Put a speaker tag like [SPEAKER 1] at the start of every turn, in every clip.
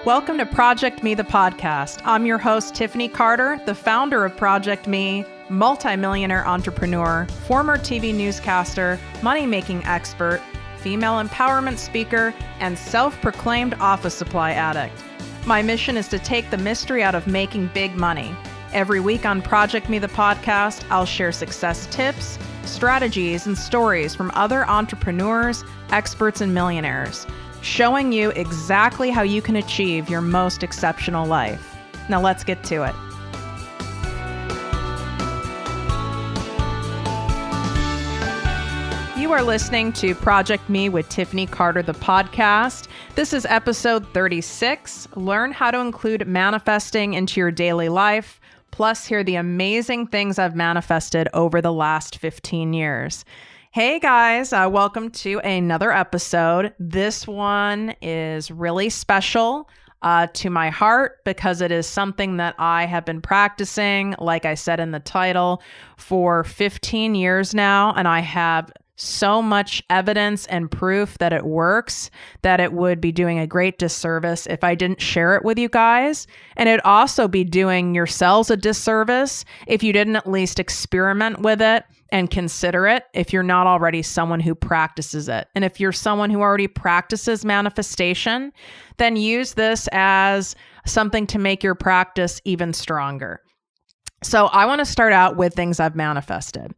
[SPEAKER 1] Welcome to ProjectME, the podcast. I'm your host, Tiffany Carter, the founder of ProjectME, multi-millionaire entrepreneur, former TV newscaster, money-making expert, female empowerment speaker, and self-proclaimed office supply addict. My mission is to take the mystery out of making big money. Every week on ProjectME, the podcast, I'll share success tips, strategies, and stories from other entrepreneurs, experts, and millionaires, showing you exactly how you can achieve your most exceptional life. Now let's get to it. You are listening to ProjectME with Tiffany Carter, the podcast. This is episode 36. Learn how to include manifesting into your daily life, plus hear the amazing things I've manifested over the last 15 years. Hey guys, welcome to another episode. This one is really special to my heart because it is something that I have been practicing, like I said in the title, for 15 years now, and I have so much evidence and proof that it works that it would be doing a great disservice if I didn't share it with you guys. And it'd also be doing yourselves a disservice if you didn't at least experiment with it and consider it if you're not already someone who practices it. And if you're someone who already practices manifestation, then use this as something to make your practice even stronger. So I want to start out with things I've manifested.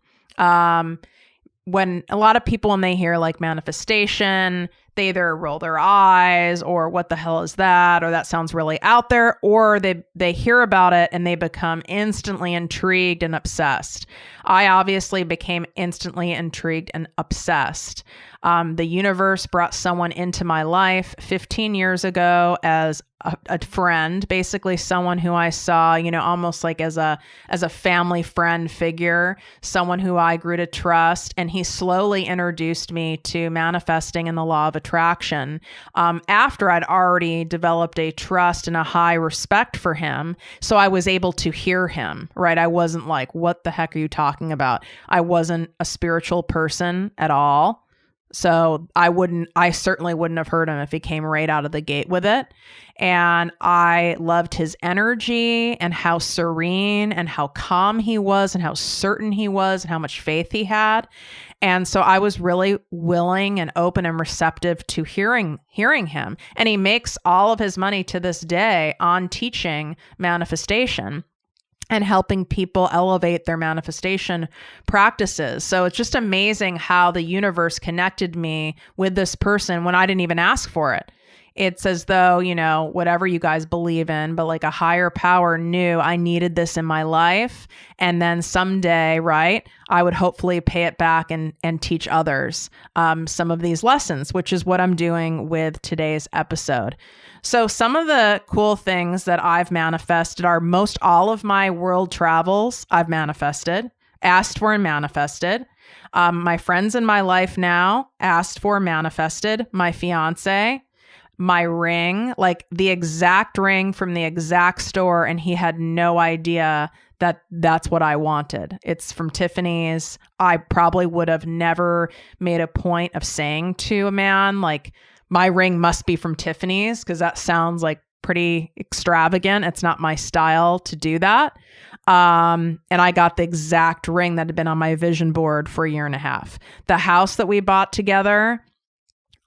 [SPEAKER 1] When a lot of people, when they hear like manifestation, they either roll their eyes or what the hell is that? Or that sounds really out there, or they hear about it and they become instantly intrigued and obsessed. I obviously became instantly intrigued and obsessed. The universe brought someone into my life 15 years ago as a friend, basically someone who I saw, almost like as a family friend figure, someone who I grew to trust. And he slowly introduced me to manifesting and the law of attraction after I'd already developed a trust and a high respect for him. So I was able to hear him, right? I wasn't like, what the heck are you talking about? I wasn't a spiritual person at all. So I certainly wouldn't have heard him if he came right out of the gate with it. And I loved his energy and how serene and how calm he was and how certain he was and how much faith he had. And so I was really willing and open and receptive to hearing him. And he makes all of his money to this day on teaching manifestation and helping people elevate their manifestation practices. So it's just amazing how the universe connected me with this person when I didn't even ask for it. It's as though, whatever you guys believe in, but like a higher power knew I needed this in my life. And then someday, right, I would hopefully pay it back and teach others some of these lessons, which is what I'm doing with today's episode. So some of the cool things that I've manifested are most all of my world travels I've manifested, asked for and manifested. My friends in my life now, asked for, manifested. My fiance, my ring, like the exact ring from the exact store, and he had no idea that that's what I wanted. It's from Tiffany's. I probably would have never made a point of saying to a man, like, my ring must be from Tiffany's, because that sounds like pretty extravagant. It's not my style to do that. And I got the exact ring that had been on my vision board for a year and a half. The house that we bought together,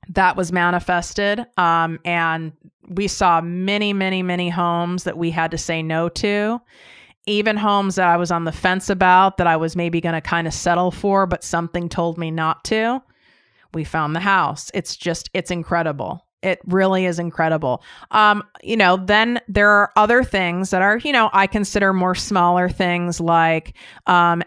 [SPEAKER 1] that was manifested. And we saw many, many, many homes that we had to say no to. Even homes that I was on the fence about, that I was maybe going to kind of settle for, but something told me not to. We found the house. It's incredible. It really is incredible. Then there are other things that are, I consider more smaller things, like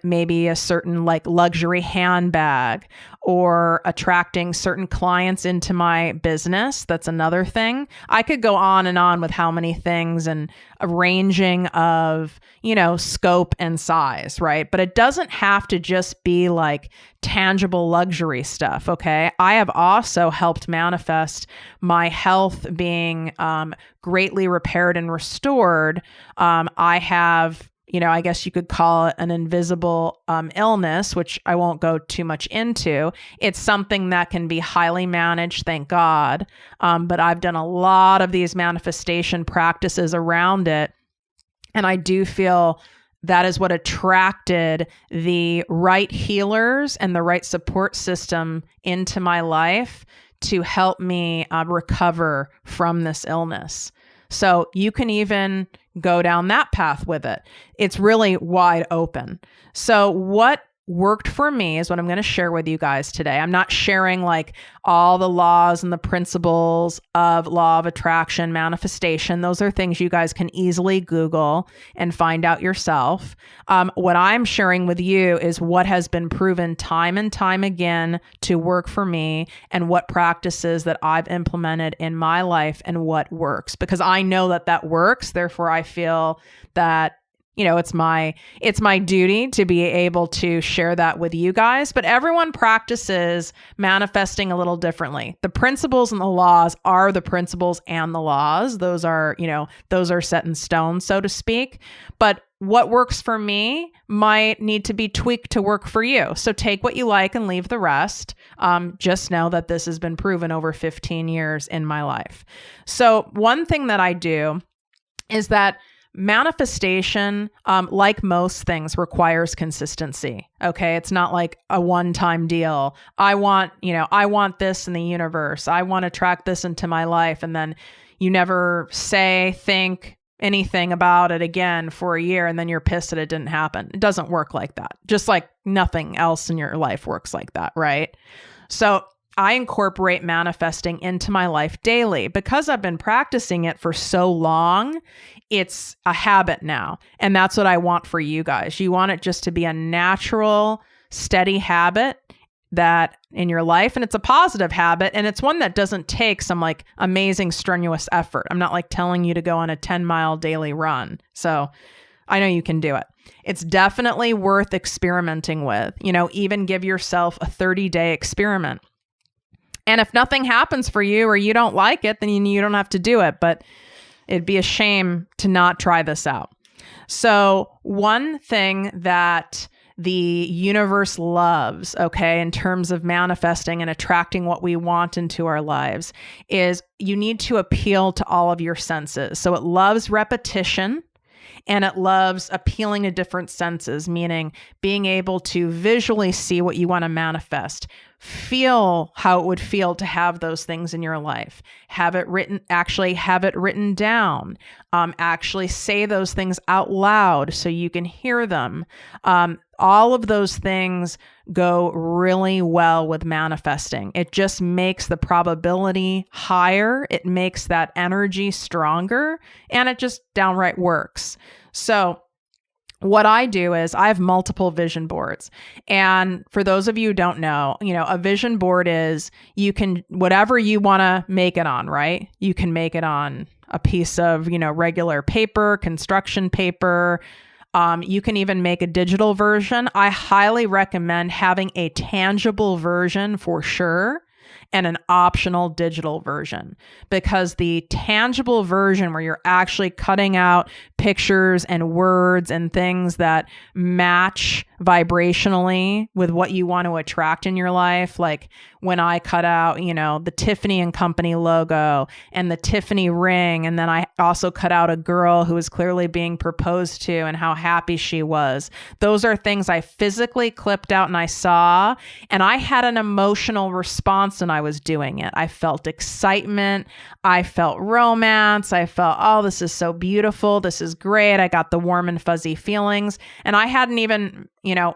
[SPEAKER 1] maybe a certain like luxury handbag, or attracting certain clients into my business. That's another thing. I could go on and on with how many things and a ranging of, scope and size, right? But it doesn't have to just be like tangible luxury stuff, okay? I have also helped manifest my health being greatly repaired and restored. I have I guess you could call it an invisible illness, which I won't go too much into. It's something that can be highly managed, thank God. But I've done a lot of these manifestation practices around it. And I do feel that is what attracted the right healers and the right support system into my life to help me recover from this illness. So you can even go down that path with it. It's really wide open. So what worked for me is what I'm going to share with you guys today. I'm not sharing like all the laws and the principles of law of attraction, manifestation. Those are things you guys can easily Google and find out yourself. What I'm sharing with you is what has been proven time and time again to work for me, and what practices that I've implemented in my life and what works, because I know that that works. Therefore, I feel that it's my duty to be able to share that with you guys. But everyone practices manifesting a little differently. The principles and the laws are the principles and the laws. Those are set in stone, so to speak. But what works for me might need to be tweaked to work for you. So take what you like and leave the rest. Just know that this has been proven over 15 years in my life. So one thing that I do is that manifestation, like most things, requires consistency. Okay. It's not like a one-time deal. I want this in the universe. I want to attract this into my life. And then you never think anything about it again for a year, and then you're pissed that it didn't happen. It doesn't work like that. Just like nothing else in your life works like that. Right. So I incorporate manifesting into my life daily because I've been practicing it for so long. It's a habit now. And that's what I want for you guys. You want it just to be a natural, steady habit that in your life. And it's a positive habit. And it's one that doesn't take some like amazing strenuous effort. I'm not like telling you to go on a 10-mile daily run. So I know you can do it. It's definitely worth experimenting with. Even give yourself a 30-day experiment. And if nothing happens for you or you don't like it, then you don't have to do it. But it'd be a shame to not try this out. So one thing that the universe loves, okay, in terms of manifesting and attracting what we want into our lives, is you need to appeal to all of your senses. So it loves repetition. And it loves appealing to different senses, meaning being able to visually see what you want to manifest, feel how it would feel to have those things in your life, have it written down, actually say those things out loud so you can hear them. All of those things go really well with manifesting. It just makes the probability higher. It makes that energy stronger, and it just downright works. So what I do is I have multiple vision boards. And for those of you who don't know, a vision board is whatever you want to make it on, right? You can make it on a piece of, regular paper, construction paper. You can even make a digital version. I highly recommend having a tangible version for sure, and an optional digital version, because the tangible version where you're actually cutting out pictures and words and things that match vibrationally with what you want to attract in your life. Like when I cut out, the Tiffany and Company logo and the Tiffany ring. And then I also cut out a girl who was clearly being proposed to and how happy she was. Those are things I physically clipped out and I saw, and I had an emotional response when I was doing it. I felt excitement. I felt romance. I felt, oh, this is so beautiful. This is great. I got the warm and fuzzy feelings. And I hadn't even,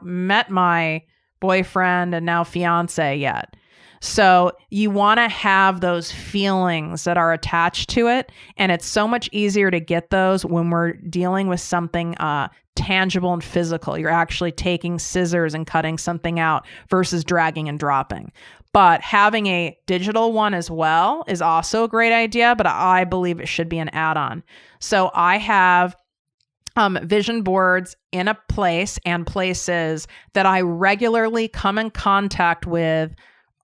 [SPEAKER 1] met my boyfriend and now fiance yet. So you want to have those feelings that are attached to it. And it's so much easier to get those when we're dealing with something tangible and physical. You're actually taking scissors and cutting something out versus dragging and dropping. But having a digital one as well is also a great idea, but I believe it should be an add-on. So I have vision boards in a place and places that I regularly come in contact with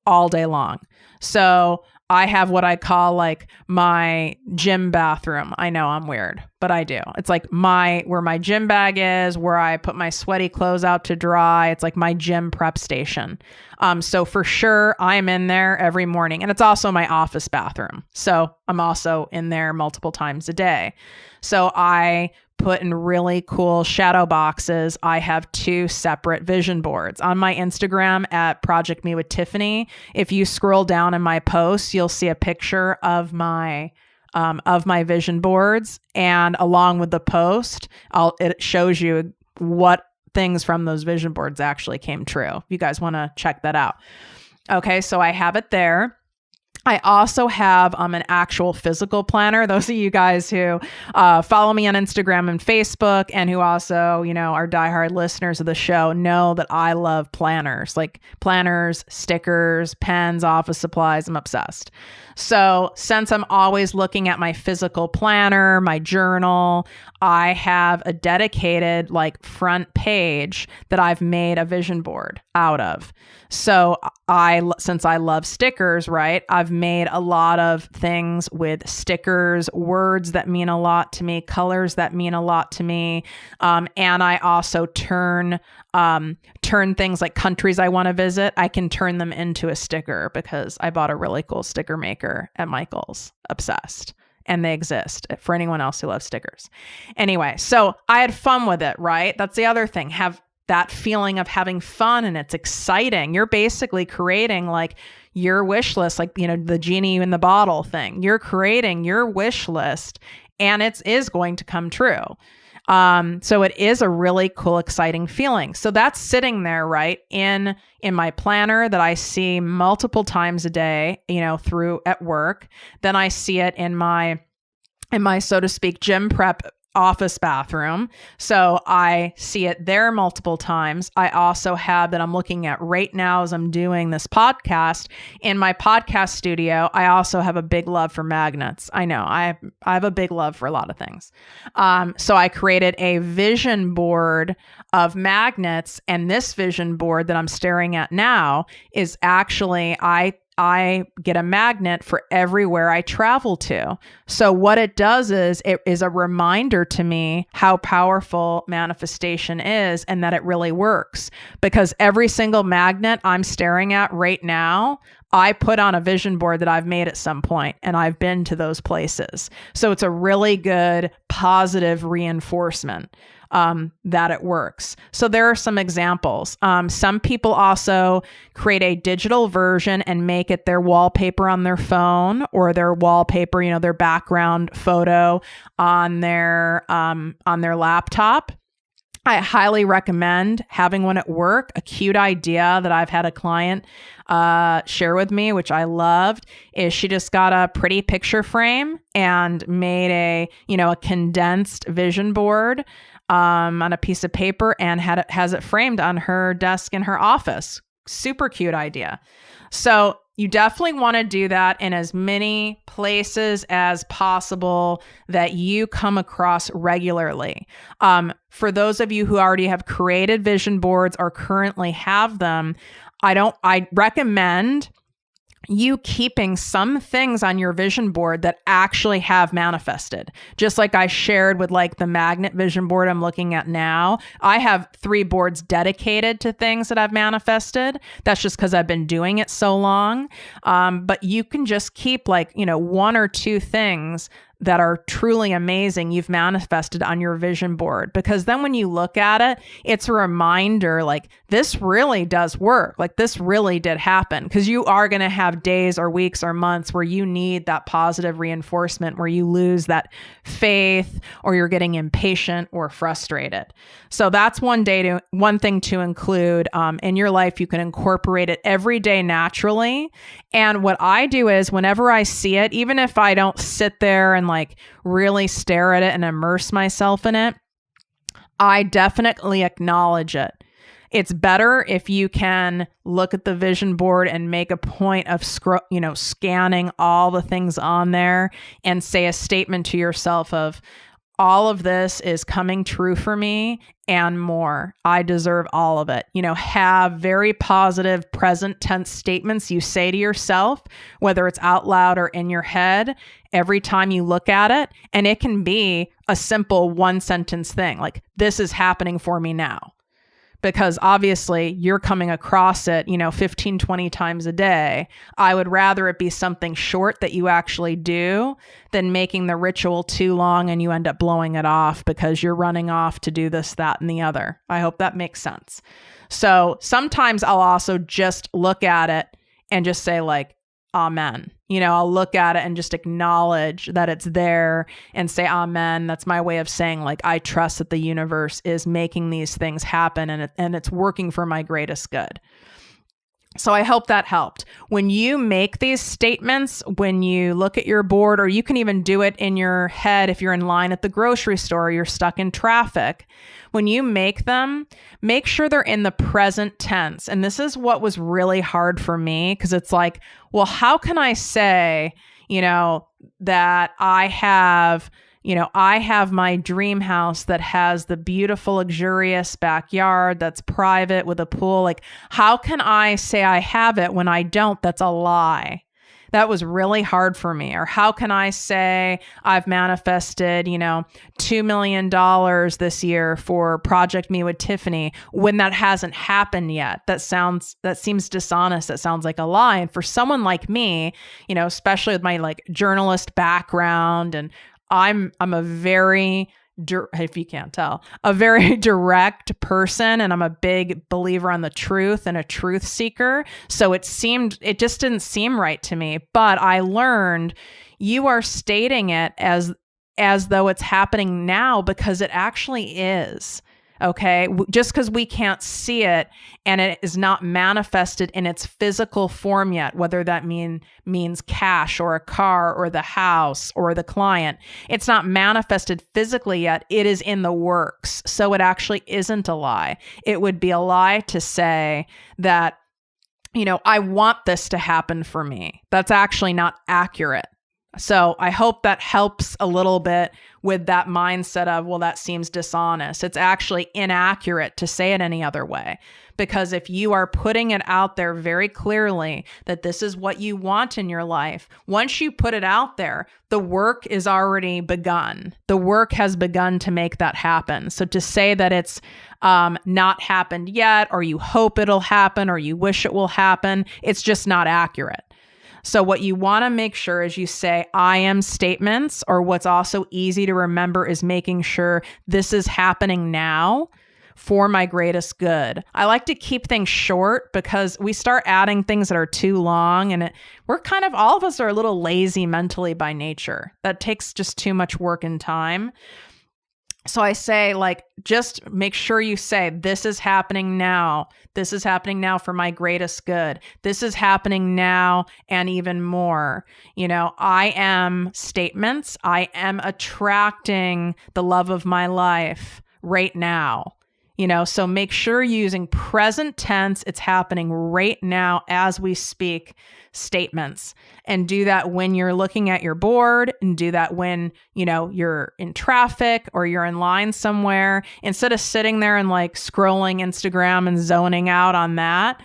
[SPEAKER 1] all day long. So I have what I call like my gym bathroom. I know I'm weird, but I do. It's like where my gym bag is, where I put my sweaty clothes out to dry. It's like my gym prep station. So for sure I'm in there every morning, and it's also my office bathroom. So I'm also in there multiple times a day. So I put in really cool shadow boxes. I have 2 separate vision boards on my Instagram at ProjectME with Tiffany. If you scroll down in my posts, you'll see a picture of my vision boards, and along with the post, it shows you what things from those vision boards actually came true. If you guys want to check that out. Okay, so I have it there. I also have an actual physical planner. Those of you guys who follow me on Instagram and Facebook, and who also, are diehard listeners of the show, know that I love planners, like planners, stickers, pens, office supplies. I'm obsessed. So since I'm always looking at my physical planner, my journal, I have a dedicated like front page that I've made a vision board out of. So since I love stickers, right, I've made a lot of things with stickers, words that mean a lot to me, colors that mean a lot to me. And I also turn things like countries I want to visit, I can turn them into a sticker because I bought a really cool sticker maker at Michael's. Obsessed. And they exist for anyone else who loves stickers. Anyway, so I had fun with it, right? That's the other thing. Have that feeling of having fun, and it's exciting. You're basically creating like your wish list, like, the genie in the bottle thing. You're creating your wish list, and it is going to come true. So it is a really cool, exciting feeling. So that's sitting there, right, in my planner that I see multiple times a day, through at work. Then I see it in my, so to speak, gym prep office bathroom. So I see it there multiple times. I also have that I'm looking at right now as I'm doing this podcast in my podcast studio. I also have a big love for magnets. I know I have a big love for a lot of things. So I created a vision board of magnets, and this vision board that I'm staring at now is actually, I get a magnet for everywhere I travel to. So what it does is it is a reminder to me how powerful manifestation is, and that it really works, because every single magnet I'm staring at right now, I put on a vision board that I've made at some point, and I've been to those places. So it's a really good positive reinforcement that it works. So there are some examples. Some people also create a digital version and make it their wallpaper on their phone, or their wallpaper, their background photo on their laptop. I highly recommend having one at work. A cute idea that I've had a client share with me, which I loved, is she just got a pretty picture frame and made a condensed vision board on a piece of paper, and has it framed on her desk in her office. Super cute idea. So you definitely want to do that in as many places as possible that you come across regularly. For those of you who already have created vision boards or currently have them, I recommend you keeping some things on your vision board that actually have manifested. Just like I shared with like the magnet vision board I'm looking at now, I have 3 boards dedicated to things that I've manifested. That's just because I've been doing it so long. But you can just keep 1 or 2 things that are truly amazing you've manifested on your vision board, because then when you look at it, it's a reminder like this really does work. Like this really did happen, because you are going to have days or weeks or months where you need that positive reinforcement, where you lose that faith, or you're getting impatient or frustrated. So that's one thing to include in your life. You can incorporate it every day naturally. And what I do is whenever I see it, even if I don't sit there and really stare at it and immerse myself in it, I definitely acknowledge it. It's better if you can look at the vision board and make a point of scanning all the things on there and say a statement to yourself of, all of this is coming true for me and more. I deserve all of it. Have very positive present tense statements you say to yourself, whether it's out loud or in your head, every time you look at it. And it can be a simple one sentence thing like, this is happening for me now. Because obviously you're coming across it, 15, 20 times a day. I would rather it be something short that you actually do than making the ritual too long and you end up blowing it off because you're running off to do this, that, and the other. I hope that makes sense. So sometimes I'll also just look at it and just say like, amen. I'll look at it and just acknowledge that it's there and say, amen. That's my way of saying like, I trust that the universe is making these things happen and it's working for my greatest good. So I hope that helped. When you make these statements, when you look at your board, or you can even do it in your head if you're in line at the grocery store, or you're stuck in traffic. When you make them, make sure they're in the present tense. And this is what was really hard for me because it's like, well, how can I say, that I have my dream house that has the beautiful, luxurious backyard that's private with a pool. Like, how can I say I have it when I don't? That's a lie. That was really hard for me. Or how can I say I've manifested, $2 million this year for ProjectME with Tiffany when that hasn't happened yet? That seems dishonest. That sounds like a lie. And for someone like me, especially with my like journalist background, and I'm a very, if you can't tell, a very direct person, and I'm a big believer on the truth and a truth seeker. So it just didn't seem right to me. But I learned you are stating it as though it's happening now because it actually is. Okay. Just because we can't see it and it is not manifested in its physical form yet, whether that means cash or a car or the house or the client, it's not manifested physically yet. It is in the works. So it actually isn't a lie. It would be a lie to say that, I want this to happen for me. That's actually not accurate. So I hope that helps a little bit with that mindset of, well, that seems dishonest. It's actually inaccurate to say it any other way. Because if you are putting it out there very clearly that this is what you want in your life, once you put it out there, the work is already begun. The work has begun to make that happen. So to say that it's not happened yet, or you hope it'll happen, or you wish it will happen, it's just not accurate. So what you want to make sure is you say I am statements, or what's also easy to remember is making sure this is happening now for my greatest good. I like to keep things short because we start adding things that are too long, and all of us are a little lazy mentally by nature. That takes just too much work and time. So I say, just make sure you say, this is happening now. This is happening now for my greatest good. This is happening now and even more. I am statements. I am attracting the love of my life right now. So make sure you're using present tense. It's happening right now as we speak statements, and do that when you're looking at your board, and do that when, you're in traffic or you're in line somewhere. Instead of sitting there and scrolling Instagram and zoning out on that,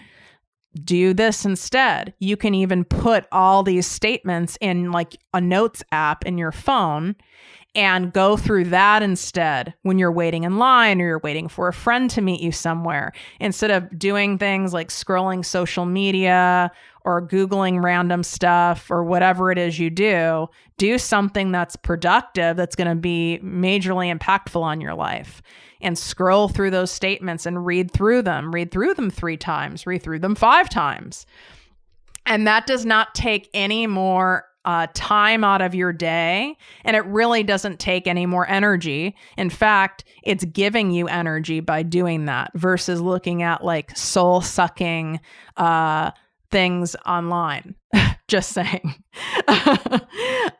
[SPEAKER 1] do this instead. You can even put all these statements in a notes app in your phone and go through that instead when you're waiting in line or you're waiting for a friend to meet you somewhere. Instead of doing things like scrolling social media or Googling random stuff or whatever it is you do something that's productive, that's going to be majorly impactful on your life. And scroll through those statements and read through them 3 times, read through them 5 times. And that does not take any more time out of your day, and it really doesn't take any more energy. In fact, it's giving you energy by doing that versus looking at soul-sucking things online. Just saying.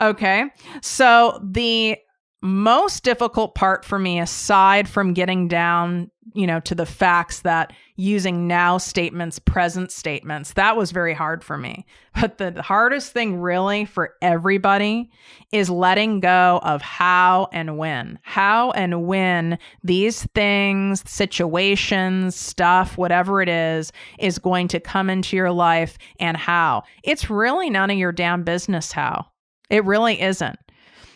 [SPEAKER 1] Okay. So the most difficult part for me, aside from getting down to the facts that using now statements, present statements, that was very hard for me. But the hardest thing really for everybody is letting go of how and when these things, situations, stuff, whatever it is going to come into your life and how. It's really none of your damn business how. It really isn't.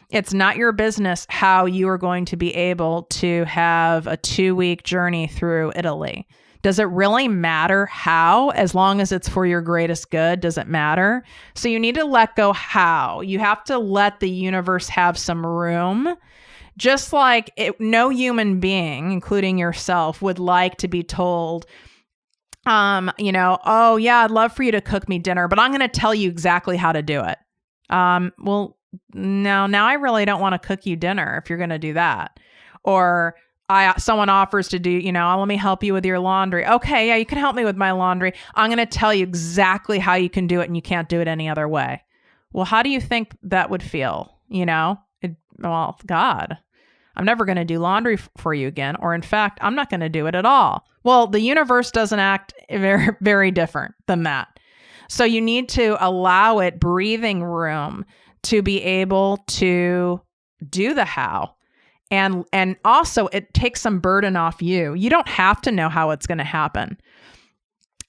[SPEAKER 1] It's not your business how you are going to be able to have a 2-week journey through Italy. Does it really matter how, as long as it's for your greatest good? Does it matter? So you need to let go how. You have to let the universe have some room. Just like no human being, including yourself, would like to be told, oh yeah, I'd love for you to cook me dinner, but I'm going to tell you exactly how to do it. Well, no, now I really don't want to cook you dinner if you're going to do that. Or someone offers to do, let me help you with your laundry. Okay, yeah, you can help me with my laundry. I'm going to tell you exactly how you can do it and you can't do it any other way. Well, how do you think that would feel? Well, God, I'm never going to do laundry for you again. Or in fact, I'm not going to do it at all. Well, the universe doesn't act very, very different than that. So you need to allow it breathing room to be able to do the how. And also it takes some burden off you. You don't have to know how it's going to happen.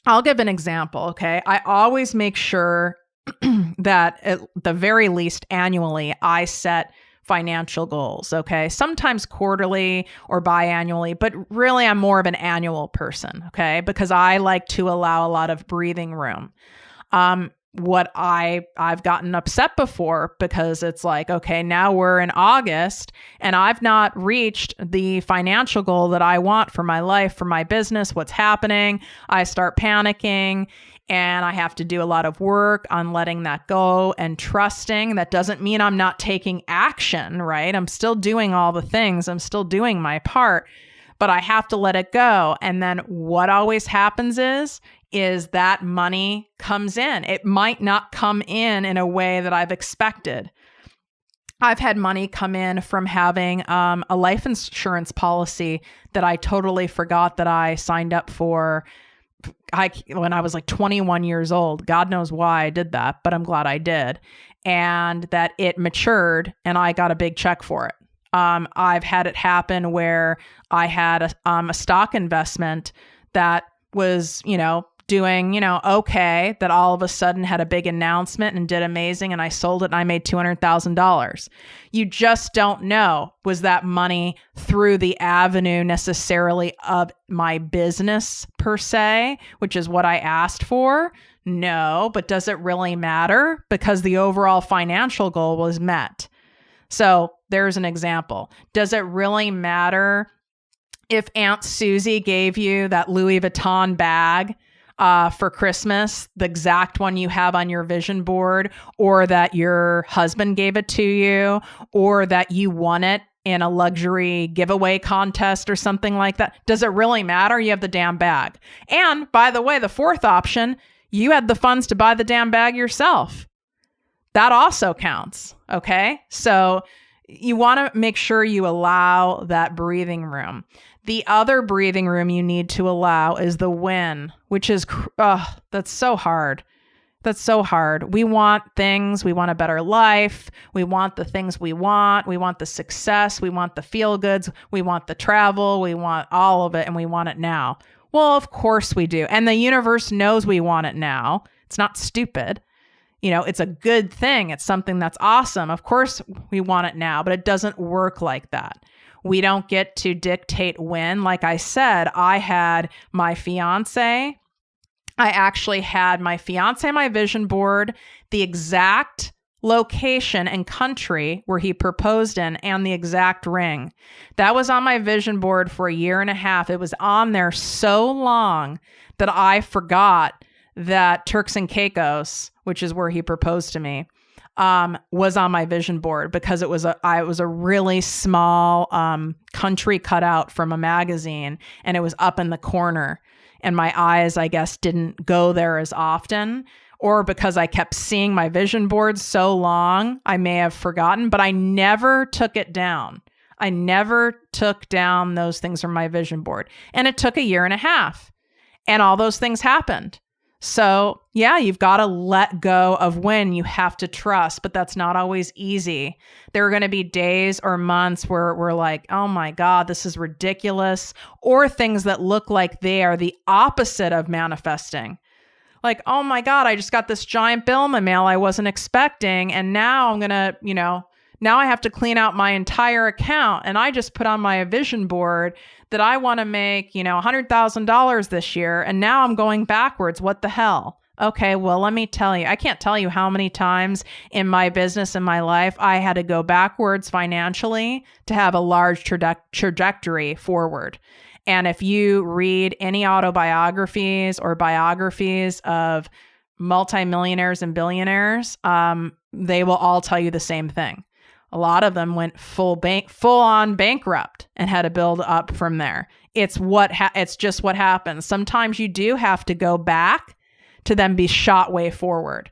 [SPEAKER 1] I'll give an example, okay? I always make sure that at the very least annually, I set financial goals, okay? Sometimes quarterly or biannually, but really I'm more of an annual person, okay? Because I like to allow a lot of breathing room. What I've gotten upset before because it's like, okay, now we're in August and I've not reached the financial goal that I want for my life, for my business, what's happening. I start panicking and I have to do a lot of work on letting that go and trusting. That doesn't mean I'm not taking action, right? I'm still doing all the things. I'm still doing my part, but I have to let it go. And then what always happens is that money comes in. It might not come in a way that I've expected. I've had money come in from having a life insurance policy that I totally forgot that I signed up for when I was like 21 years old. God knows why I did that, but I'm glad I did. And that it matured and I got a big check for it. I've had it happen where I had a stock investment that was, doing, okay, that all of a sudden had a big announcement and did amazing and I sold it and I made $200,000. You just don't know, was that money through the avenue necessarily of my business per se, which is what I asked for? No, but does it really matter? Because the overall financial goal was met. So there's an example. Does it really matter if Aunt Susie gave you that Louis Vuitton bag for Christmas, the exact one you have on your vision board, or that your husband gave it to you, or that you won it in a luxury giveaway contest or something like that? Does it really matter? You have the damn bag. And by the way, the fourth option, you had the funds to buy the damn bag yourself. That also counts. Okay. So you want to make sure you allow that breathing room. The other breathing room you need to allow is the when, which is, that's so hard. That's so hard. We want things. We want a better life. We want the things we want. We want the success. We want the feel goods. We want the travel. We want all of it and we want it now. Well, of course we do. And the universe knows we want it now. It's not stupid. It's a good thing. It's something that's awesome. Of course we want it now, but it doesn't work like that. We don't get to dictate when. Like I said, I had my fiance. I actually had my fiance on my vision board, the exact location and country where he proposed in, and the exact ring. That was on my vision board for 1.5 years. It was on there so long that I forgot that Turks and Caicos, which is where he proposed to me, was on my vision board because it was a really small country cutout from a magazine, and it was up in the corner. And my eyes, I guess, didn't go there as often, or because I kept seeing my vision board so long, I may have forgotten, but I never took it down. I never took down those things from my vision board. And it took 1.5 years. And all those things happened. So yeah, you've got to let go of when you have to trust, but that's not always easy. There are going to be days or months where we're like, oh my God, this is ridiculous. Or things that look like they are the opposite of manifesting. Like, oh my God, I just got this giant bill in my mail I wasn't expecting. And now I'm going to, now I have to clean out my entire account. And I just put on my vision board that I want to make, $100,000 this year. And now I'm going backwards. What the hell? Okay, well, let me tell you, I can't tell you how many times in my business, in my life, I had to go backwards financially to have a large trajectory forward. And if you read any autobiographies or biographies of multi-millionaires and billionaires, they will all tell you the same thing. A lot of them went full on bankrupt and had to build up from there. It's just what happens. Sometimes you do have to go back to then be shot way forward.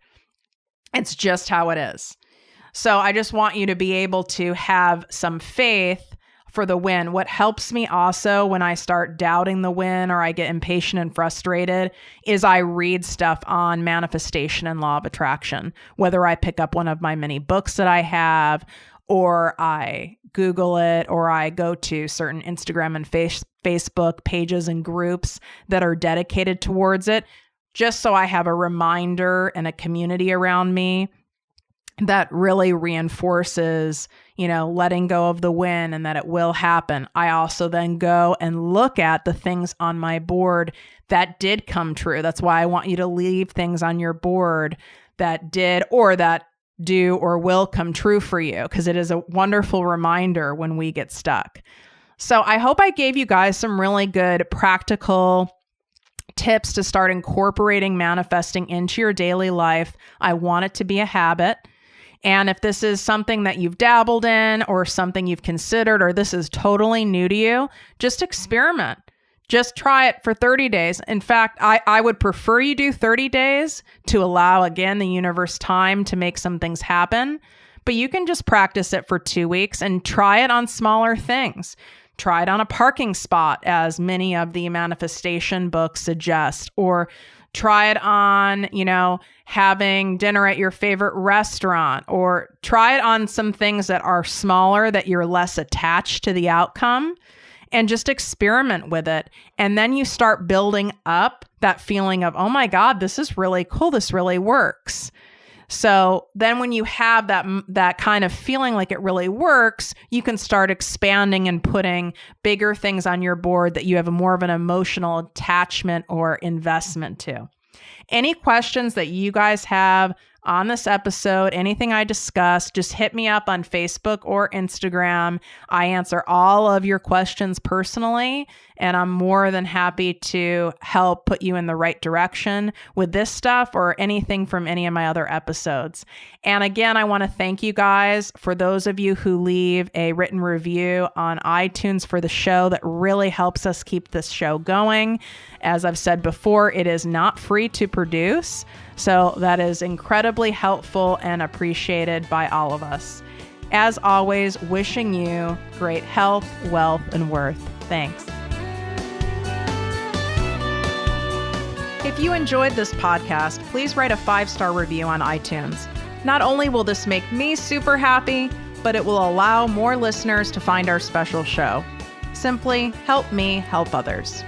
[SPEAKER 1] It's just how it is. So I just want you to be able to have some faith for the win. What helps me also when I start doubting the win or I get impatient and frustrated is I read stuff on manifestation and law of attraction, whether I pick up one of my many books that I have, or I Google it, or I go to certain Instagram and Facebook pages and groups that are dedicated towards it, just so I have a reminder and a community around me that really reinforces, letting go of the win and that it will happen. I also then go and look at the things on my board that did come true. That's why I want you to leave things on your board that did or that do or will come true for you, because it is a wonderful reminder when we get stuck. So I hope I gave you guys some really good practical tips to start incorporating manifesting into your daily life. I want it to be a habit. And if this is something that you've dabbled in or something you've considered, or this is totally new to you, just experiment. Just try it for 30 days. In fact, I would prefer you do 30 days to allow, again, the universe time to make some things happen. But you can just practice it for 2 weeks and try it on smaller things. Try it on a parking spot, as many of the manifestation books suggest, or try it on, having dinner at your favorite restaurant, or try it on some things that are smaller that you're less attached to the outcome, and just experiment with it. And then you start building up that feeling of, oh my God, this is really cool. This really works. So then when you have that kind of feeling like it really works, you can start expanding and putting bigger things on your board that you have more of an emotional attachment or investment to. Any questions that you guys have on this episode, anything I discussed, just hit me up on Facebook or Instagram. I answer all of your questions personally, and I'm more than happy to help put you in the right direction with this stuff or anything from any of my other episodes. And again, I want to thank you guys for those of you who leave a written review on iTunes for the show. That really helps us keep this show going. As I've said before, it is not free to produce. So that is incredibly helpful and appreciated by all of us. As always, wishing you great health, wealth, and worth. Thanks. If you enjoyed this podcast, please write a 5-star review on iTunes. Not only will this make me super happy, but it will allow more listeners to find our special show. Simply help me help others.